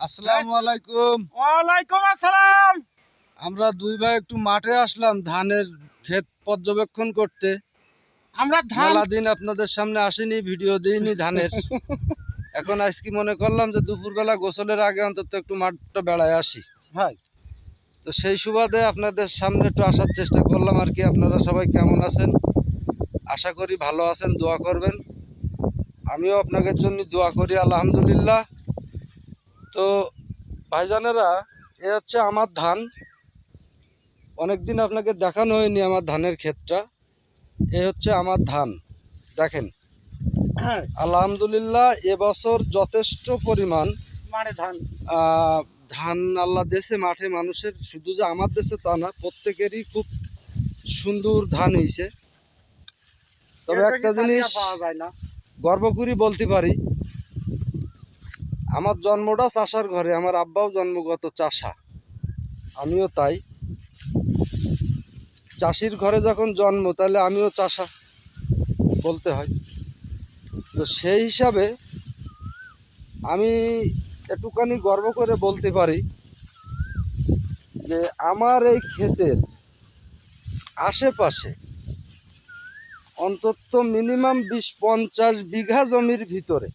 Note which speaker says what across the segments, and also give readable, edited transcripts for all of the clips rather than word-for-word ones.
Speaker 1: আসসালামু আলাইকুম।
Speaker 2: ওয়ালাইকুম আসসালাম।
Speaker 1: আমরা দুই ভাই একটু মাঠে আসলাম ধানের ক্ষেত পর্যবেক্ষণ করতে।
Speaker 2: আমরা
Speaker 1: মেলা দিন আপনাদের সামনে আসিনি, ভিডিও দিইনি ধানের। এখন আজকে মনে করলাম যে দুপুরবেলা গোসলের আগে অন্তত একটু মাঠটা বেড়ায় আসি। তো সেই সুবাদে আপনাদের সামনে একটু আসার চেষ্টা করলাম আর কি। আপনারা সবাই কেমন আছেন? আশা করি ভালো আছেন, দোয়া করবেন। আমিও আপনাদের জন্য দোয়া করি, আলহামদুলিল্লাহ। তো ভাইজানেরা, এ হচ্ছে আমার ধান। অনেকদিন আপনাকে দেখানো হয়নি আমার ধানের ক্ষেতটা। এ হচ্ছে আমার ধান, দেখেন। আলহামদুলিল্লাহ, এবছর যথেষ্ট পরিমাণ ধান আল্লাহ দেশে মাঠে মানুষের, শুধু যে আমার দেশে তা না, প্রত্যেকেরই খুব সুন্দর ধান হয়েছে। তবে একটা জিনিস গর্ব করি বলতে পারি, আমার জন্মটা চাষার ঘরে। আমার আব্বাও জন্মগত চাষা, আমিও তাই। চাষির ঘরে যখন জন্ম, তাহলে আমিও চাষা বলতে হয়। তো সেই হিসাবে আমি একটুখানি গর্ব করে বলতে পারি যে আমার এই ক্ষেতের আশেপাশে অন্তত মিনিমাম 20-50 বিঘা জমির ভিতরে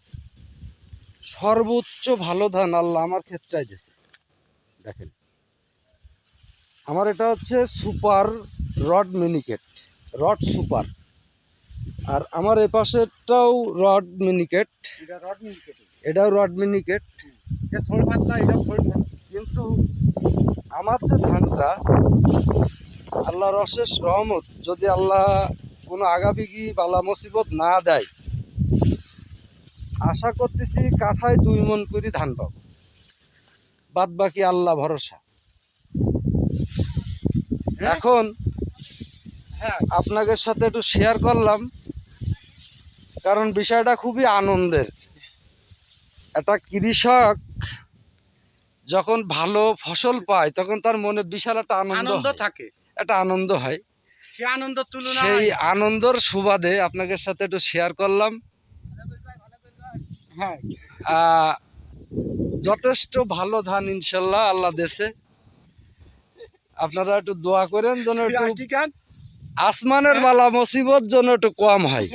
Speaker 1: সর্বোচ্চ ভালো ধান আল্লাহ আমার ক্ষেতটাই দিয়েছে। দেখেন, আমার এটা হচ্ছে super rod Miniket, rod super. আর আমার এ পাশেরটাও রড মিনিকেট, এটাও রড মিনিকেট। কিন্তু আমার যে ধানটা, আল্লাহর অশেষ রহমত, যদি আল্লাহ কোনো আগাপিগি বালা মুসিবত না দেয়, আশা করতেছি কাঠায় 2 মণ করে ধান পাবো। বাদ বাকি আল্লাহ ভরসা। এখন আপনাদের সাথে একটু শেয়ার করলাম, কারণ বিষয়টা খুবই আনন্দের। একটা কৃষক যখন ভালো ফসল পায়, তখন তার মনে বিশাল একটা আনন্দ থাকে, একটা আনন্দ হয়। সেই আনন্দের সুবাদে আপনাদের সাথে একটু শেয়ার করলাম। যথেষ্ট ভালো ধান ইনশাল্লাহ আল্লাহ দেশে। আপনারা একটু দোয়া করেন যেন একটু আসমানের বালা মুসিবত যেন একটু কম হয়।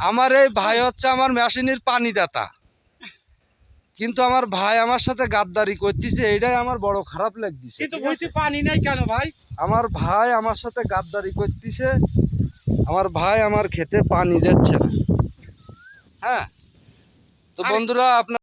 Speaker 1: আমার এই ভাই হচ্ছে আমার মেশিনের পানি দাতা, কিন্তু আমার ভাই আমার সাথে গাদ্দারি করতেছে, এইটাই আমার বড় খারাপ লাগতেছে।
Speaker 2: পানি নাই কেন ভাই?
Speaker 1: আমার ভাই আমার সাথে গাদ্দারি করতেছে, আমার ভাই আমার খেতে পানি দিচ্ছে না। হ্যাঁ, তো বন্ধুরা, আপনার